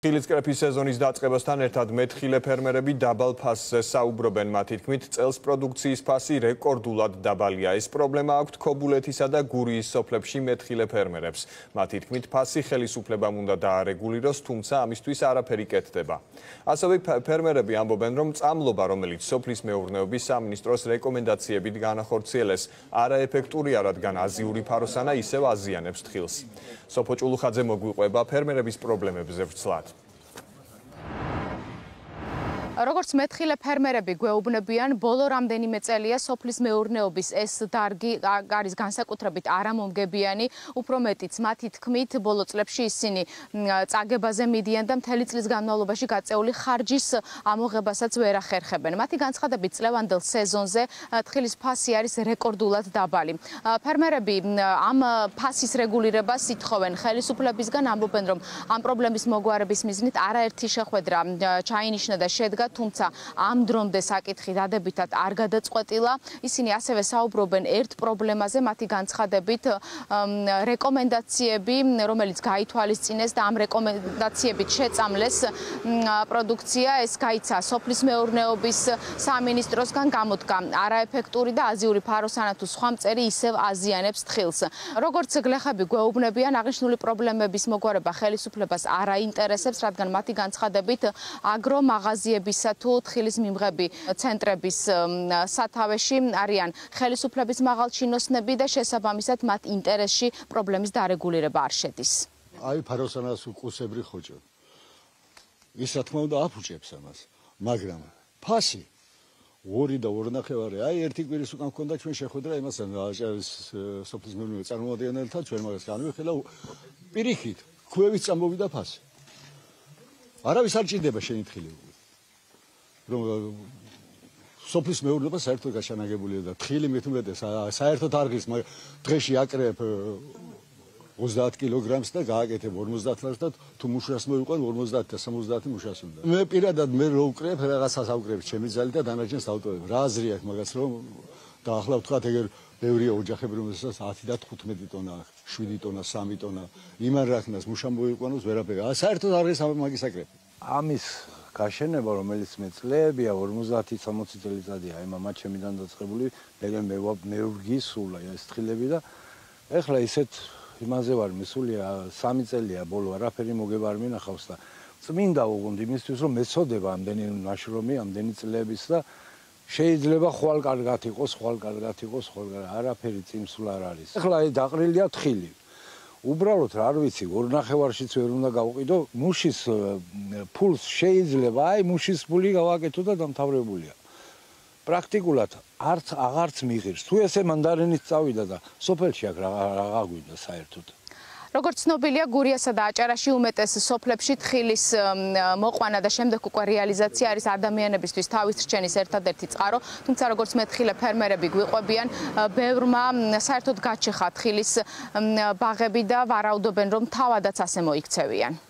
ხილისკრეფის სეზონის დაწყებასთან ერთად მეთხილე ფერმერები დაბალ ფასზე საუბრობენ. მათი თქმით, წელს პროდუქციის ფასი რეკორდულად დაბალია. ეს პრობლემა აქვთ ქობულეთისა და გურიის სოფლებში მეთხილე ფერმერებს. მათი თქმით, ფასი ხელისუფლებამ უნდა დაარეგულიროს, თუმცა ამისთვის არაფერი კეთდება. ასევე ფერმერები ამბობენ, რომ წამლობა, რომელიც სოფლის მეურნეობის სამინისტროს რეკომენდაციებით განახორციელეს, არაეფექტურია, რადგან აზიური ფაროსანა ისევ აზიანებს თხილს. სოფო ჭულუხაძე მოგვიყვება ფერმერების პრობლემებზე ვრცლად. როგორც მეთხილე ფერმერები გვეუბნებიან, ბოლო რამდენიმე წელია სოფლის მეურნეობის ეს დარგი არის განსაკუთრებით არამომგებიანი, უფრო მეტიც მათი თქმით, ბოლო წლებში ისინი წაგებაზე მიდიან და მთელი წლის განმავლობაში გაწეული ხარჯის ამოღებასაც ვერ ახერხებენ. მათი განცხადებით, წლევანდელ სეზონზე თხილის ფასი არის რეკორდულად დაბალი. ფერმერები ამ ფასის რეგულირებას ითხოვენ ხელისუფლებისგან, ამბობენ, რომ ამ პრობლემის მოგვარების მიზნით არაერთი შეხვედრა ჩაინიშნა და შედგა, თუმცა ამ დრომდე საკითხი დადებითად არ გადაწყვეტილა. ისინი ასევე საუბრობენ ერთ პრობლემაზე, მათი განცხადებით, რეკომენდაციები, რომელიც გაითვალისწინეს და ამ რეკომენდაციებით შეწამლეს პროდუქცია, ეს გაიცა სოფლის მეურნეობის სამინისტროსგან, გამოდგა არაეფექტური და აზიური ფაროსანა თუ სხვა მწერი ისევ აზიანებს თხილს. როგორც გლეხები გვეუბნებიან, აღნიშნული პრობლემების მოგვარება ხელისუფლებას არ აინტერესებს, რადგან მათი განცხადებით აგრომაღაზიების თუ თხილის მიმღები ცენტრების სათავეში არიან ხელისუფლების მაღალჩინოსნები და შესაბამისად მათ ინტერესში პრობლემის დარეგულირება არ შედის. აი ფაროსანას უყუსებრი ხოჭო. ის რა თქმა უნდა აფუჭებს ამას, მაგრამ ფასი 2 და 2.5, აი ერთი კვირის უკან ჰქონდა ჩვენ შეხვედრა იმასთან სოფლის მეურნეობის წარმომადგენელთან, ჩვენ მაგას განვიხილავ პირიქით, ქვევის წამოვიდა ფასი. არავის არ ჭირდება შენი თხილი. რომ სოფლის მეურნეობა საერთოდ გაშანაგებულია და თხილი მithumetes საერთოდ არ ღირს, მაგრამ დღეში აკრებ 30 კილოგრამს და გააკეთებ 50 ლარს და თუ მუშას მოიყვან 50 და 70 მუშას უნდა. მე პირადად მე რო ვკრებ, რაღაცას ავკრებ ჩემი ძალი და დანარჩენს ავტოვებ. რა აზრი აქვს მაგას, რომ და ახლა ვთქვათ, ეგერ ბევრია ოჯახები, რომელსაც 10 და 15 ტონა, 7 ტონა, 3 ტონა იმან რახნას მუშა მოიყვანოს, ვერაფერი. საერთოდ არ ღირს მაგის აკრები. ამის გაშენება, რომელიც მე წლებია 50-60 წელიწადია, აი მამა ჩემიდან დაწყებული, მეურგი სულა ეს თხილები და ეხლა ისეთ იმაზე ვარ მისული 3 წელია ბოლო არაფერი მოგება არ მინახავს და წმინდა უგონდ იმისთვის რომ მეცოდება ამდენი ნაშრომი, ამდენი წლების და შეიძლება ხვალ კარგად იყოს, არაფერი წიმსულ არ არის. ეხლა აი დაყრილია თხილი. უბრალოდ რა არ ვიცი, 2.5-შიც ვერ უნდა გავყიდო, მუშის ფულს შეიძლება, აი მუშის ფული გავაკეთო და დამთავრებულია. პრაქტიკულად აღარც მიღირს. თუ ესე მანდარინით წავიდა და სოფელში აქ რა გაგვიდა საერთოდ. როგორც ცნობილია, გურიასა და აჭარაში უმეტეს სოფლებში თხილის მოყვანა და შემდეგ უკვე რეალიზაცია არის ადამიანებისთვის თავის რჩენის ერთადერთი წყარო, თუმცა როგორც მეთხილე ფერმერები გვიყვებიან, ბევრმა საერთოდ გაჩეხა თხილის ბაღები და ვარაუდობენ, რომ თავადაც ასე მოიქცევიან.